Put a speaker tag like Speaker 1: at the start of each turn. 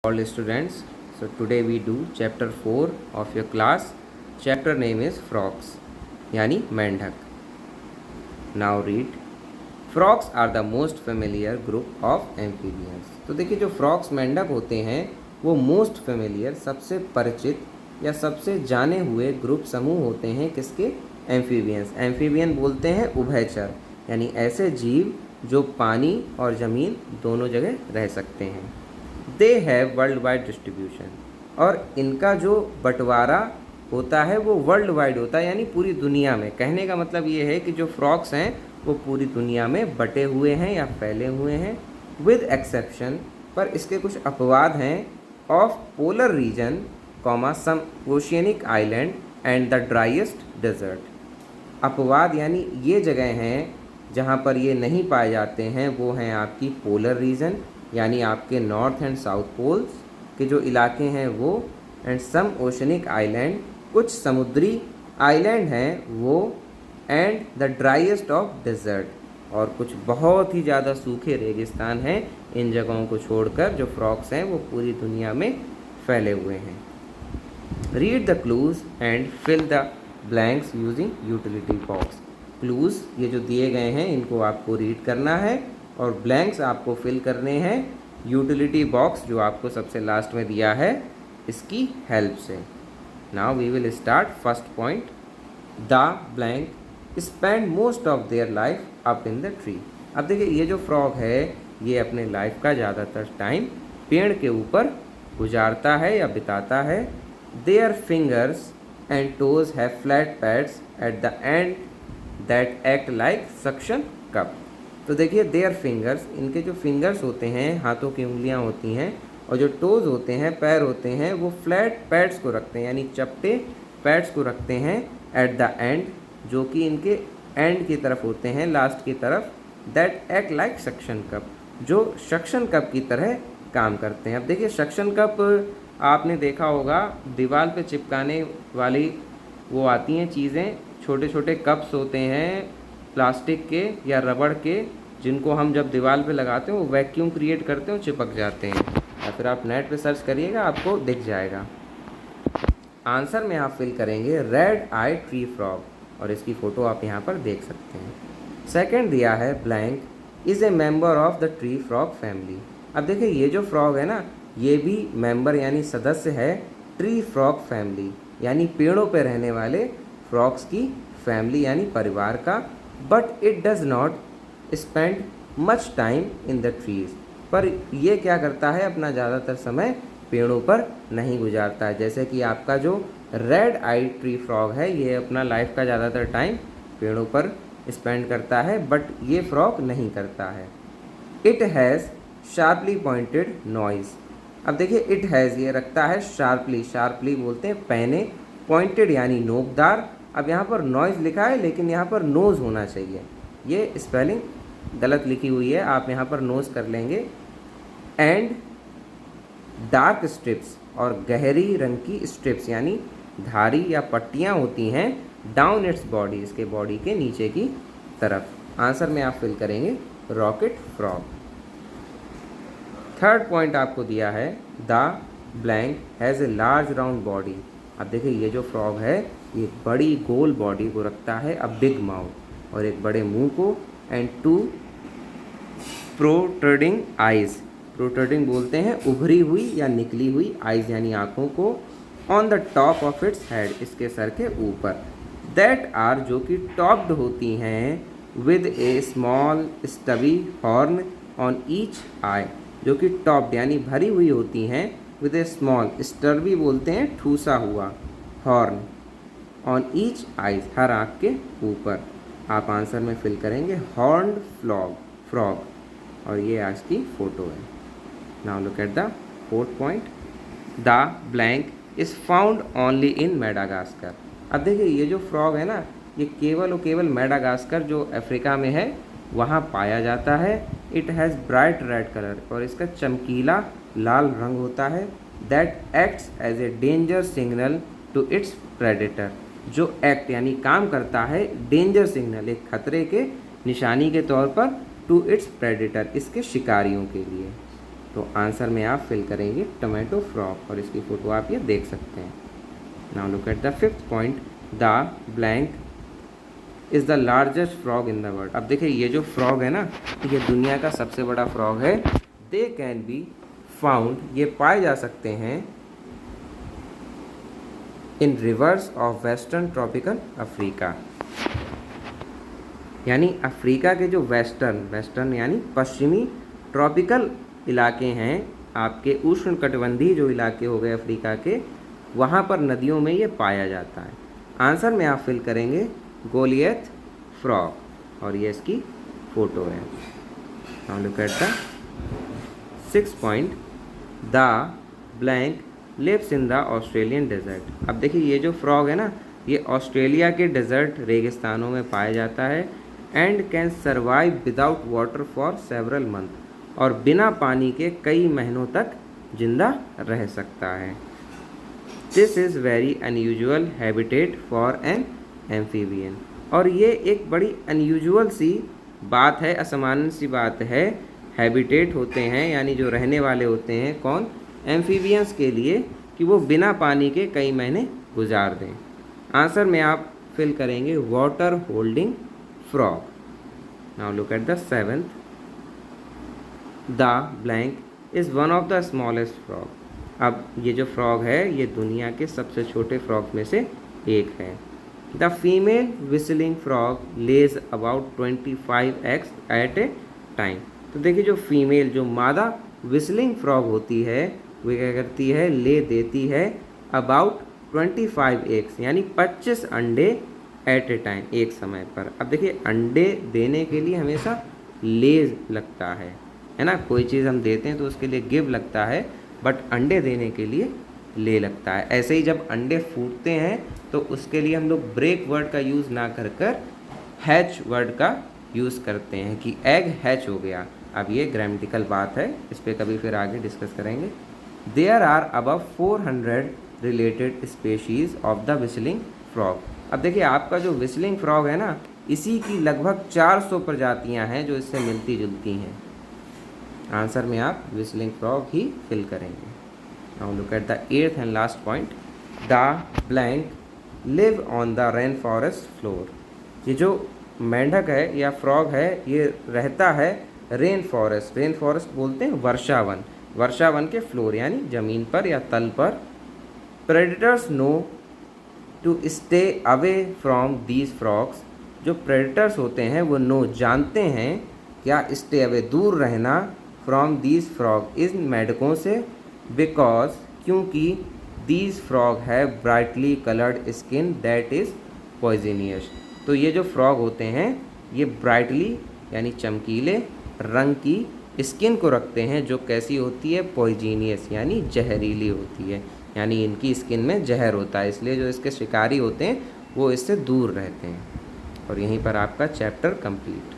Speaker 1: All students, so today we do chapter 4 of your class. Chapter name is frogs यानी मेंढक. Now read. Frogs are the most familiar group of amphibians. तो देखिए जो frogs मेंढक होते हैं वो most familiar सबसे परिचित या सबसे जाने हुए ग्रुप समूह होते हैं किसके? एम्फीबियंस. एम्फीबियन बोलते हैं उभयचर यानी ऐसे जीव जो पानी और ज़मीन दोनों जगह रह सकते हैं. They have world wide distribution और इनका जो बंटवारा होता है वो वर्ल्ड वाइड होता है यानी पूरी दुनिया में. कहने का मतलब ये है कि जो फ्रॉग्स हैं वो पूरी दुनिया में बटे हुए हैं या फैले हुए हैं. विद एक्सेप्शन पर इसके कुछ अपवाद हैं. Of polar region comma some oceanic island and the driest desert. अपवाद यानी ये जगह हैं जहाँ पर ये नहीं पाए जाते हैं वो हैं आपकी पोलर रीजन यानी आपके नॉर्थ एंड साउथ पोल्स के जो इलाके हैं वो, एंड सम ओशनिक आइलैंड कुछ समुद्री आइलैंड हैं वो, and the driest of desert और कुछ बहुत ही ज़्यादा सूखे रेगिस्तान हैं. इन जगहों को छोड़कर जो फ्रॉग्स हैं वो पूरी दुनिया में फैले हुए हैं. Read the clues and fill the blanks using utility box. Clues ये जो दिए गए हैं इनको आपको रीड करना है और ब्लैंक्स आपको फिल करने हैं यूटिलिटी बॉक्स जो आपको सबसे लास्ट में दिया है इसकी हेल्प से. Now we will start. First point, the blank spend most of their life up in the tree. अब देखिए ये जो फ्रॉग है ये अपने लाइफ का ज़्यादातर टाइम पेड़ के ऊपर गुजारता है या बिताता है. Their fingers and toes have flat pads at the end that act like suction cup. तो देखिए देयर फिंगर्स, इनके जो फिंगर्स होते हैं हाथों की उंगलियां होती हैं और जो टोज़ होते हैं पैर होते हैं वो फ्लैट पैड्स को रखते हैं यानी चपटे पैड्स को रखते हैं एट द एंड जो कि इनके एंड की तरफ होते हैं, लास्ट की तरफ. That act like suction cup जो सक्शन कप की तरह काम करते हैं. अब देखिए सक्शन कप आपने देखा होगा दीवार पे चिपकाने वाली वो आती हैं चीज़ें, छोटे छोटे कप्स होते हैं प्लास्टिक के या रबड़ के जिनको हम जब दीवार पे लगाते हैं वो वैक्यूम क्रिएट करते हैं, चिपक जाते हैं. या फिर आप नेट पे सर्च करिएगा आपको दिख जाएगा. आंसर में आप फिल करेंगे रेड आई ट्री फ्रॉग और इसकी फ़ोटो आप यहाँ पर देख सकते हैं. सेकंड दिया है blank is a member of the tree frog family. अब देखिए ये जो फ्रॉग है ना ये भी मेंबर यानी सदस्य है ट्री फ्रॉग फैमिली यानी पेड़ों पे रहने वाले फ्रॉग्स की फैमिली यानी परिवार का. But it does not spend much time in the trees. पर ये क्या करता है अपना ज़्यादातर समय पेड़ों पर नहीं गुजारता है. जैसे कि आपका जो रेड आई ट्री फ्रॉग है ये अपना लाइफ का ज़्यादातर टाइम पेड़ों पर स्पेंड करता है बट ये फ्रॉग नहीं करता है. It has sharply pointed noise. अब देखिए इट हैज़ ये रखता है शार्पली, शार्पली बोलते हैं पैने, पॉइंटेड यानी नोकदार. अब यहाँ पर नॉइज़ लिखा है लेकिन यहाँ पर नोज़ होना चाहिए, ये स्पेलिंग गलत लिखी हुई है, आप यहाँ पर नोज़ कर लेंगे. एंड डार्क स्ट्रिप्स और गहरी रंग की स्ट्रिप्स यानी धारी या पट्टियाँ होती हैं डाउन इट्स बॉडी, इसके बॉडी के नीचे की तरफ. आंसर में आप फिल करेंगे रॉकेट फ्रॉग. थर्ड पॉइंट आपको दिया है the blank has a large round body. अब देखिए ये जो फ्रॉग है ये बड़ी गोल बॉडी को रखता है, अ बिग माउथ और एक बड़े मुंह को, and two protruding eyes. Protruding बोलते हैं उभरी हुई या निकली हुई, आइज़ यानी आँखों को, on the top of its head इसके सर के ऊपर. दैट आर जो कि टॉप्ड होती हैं with a small stubby horn on each eye. जो कि टॉप्ड यानी भरी हुई होती हैं विद ए स्मॉल, स्टर्बी बोलते हैं ठूसा हुआ, हॉर्न ऑन ईच आइज हर आँख के ऊपर. आप आंसर में फिल करेंगे हॉर्न्ड फ्रॉग और ये आज की फ़ोटो है. Now look at the fourth point, the blank is found only in Madagascar. अब देखिए ये जो फ्रॉग है ना ये केवल और केवल मेडागास्कर जो अफ्रीका में है वहाँ पाया जाता है. It has bright red colour और इसका चमकीला लाल रंग होता है. That acts as a danger signal to its predator. जो एक्ट यानी काम करता है डेंजर सिग्नल, एक खतरे के निशानी के तौर पर, टू इट्स प्रेडेटर इसके शिकारियों के लिए. तो आंसर में आप फिल करेंगे टोमेटो फ्रॉग और इसकी फ़ोटो आप ये देख सकते हैं। Now look at the fifth point, the blank is the largest frog in the world. अब देखिए ये जो फ्रॉग है ना, ये दुनिया का सबसे बड़ा फ्रॉग है। दे कैन बी फाउंड, ये पाए जा सकते हैं in rivers of western tropical Africa, यानी अफ्रीका के जो वेस्टर्न यानी पश्चिमी ट्रॉपिकल इलाके हैं, आपके उष्णकटिबंधीय जो इलाके हो गए अफ्रीका के, वहाँ पर नदियों में ये पाया जाता है। आंसर में आप फिल करेंगे गोलियथ फ्रॉग और ये इसकी फ़ोटो है। Now look at the six point, the blank lives in the Australian desert. अब देखिए ये जो फ्रॉग है ना, ये ऑस्ट्रेलिया के डेजर्ट रेगिस्तानों में पाया जाता है and can survive without water for several month, और बिना पानी के कई महीनों तक जिंदा रह सकता है। This is very unusual habitat for an amphibian, और ये एक बड़ी अनयूजुअल सी बात है, असामान्य सी बात है। हैबिटेट होते हैं यानी जो रहने वाले होते हैं, कौन? एम्फीबियंस के लिए, कि वो बिना पानी के कई महीने गुजार दें। आंसर में आप फिल करेंगे water holding frog. Now look at the seventh, the blank is one of the smallest frog. अब ये जो फ्रॉग है ये दुनिया के सबसे छोटे फ्रॉग में से एक है। The female whistling frog lays about 25 eggs at a time. तो देखिए जो फीमेल, जो मादा विस्लिंग फ्रॉग होती है, वो क्या करती है? ले देती है अबाउट 25 eggs यानी 25 अंडे एट ए टाइम, एक समय पर। अब देखिए अंडे देने के लिए हमेशा लेज लगता है ना, कोई चीज़ हम देते हैं तो उसके लिए गिव लगता है, बट अंडे देने के लिए ले लगता है। ऐसे ही जब अंडे फूटते हैं तो उसके लिए हम लोग ब्रेक वर्ड का यूज़ ना कर कर हैच वर्ड का यूज़ करते हैं कि एग हैच हो गया। अब ये ग्रामेटिकल बात है, इस पर कभी फिर आगे डिस्कस करेंगे। There are above 400 related species of the whistling frog. अब देखिए आपका जो विस्लिंग फ्रॉग है ना, इसी की लगभग 400 प्रजातियां हैं जो इससे मिलती जुलती हैं। आंसर में आप विस्लिंग फ्रॉग ही फिल करेंगे। Now look at the eighth and last point, the blank live on the rain forest floor. ये जो मेंढक है या फ्रॉग है, ये रहता है रेन फॉरेस्ट बोलते हैं वर्षावन के फ्लोर यानी ज़मीन पर या तल पर। Predators know to stay away from these frogs. जो प्रेडेटर्स होते हैं वो जानते हैं क्या? स्टे अवे, दूर रहना, फ्रॉम दीज फ्रॉग, इन मेंढकों से, बिकॉज, क्योंकि these frog have brightly coloured skin that is poisonous. तो ये जो फ्रॉग होते हैं ये ब्राइटली यानी चमकीले रंग की स्किन को रखते हैं, जो कैसी होती है? पॉइजनियस यानी जहरीली होती है, यानी इनकी स्किन में जहर होता है, इसलिए जो इसके शिकारी होते हैं वो इससे दूर रहते हैं। और यहीं पर आपका चैप्टर कंप्लीट।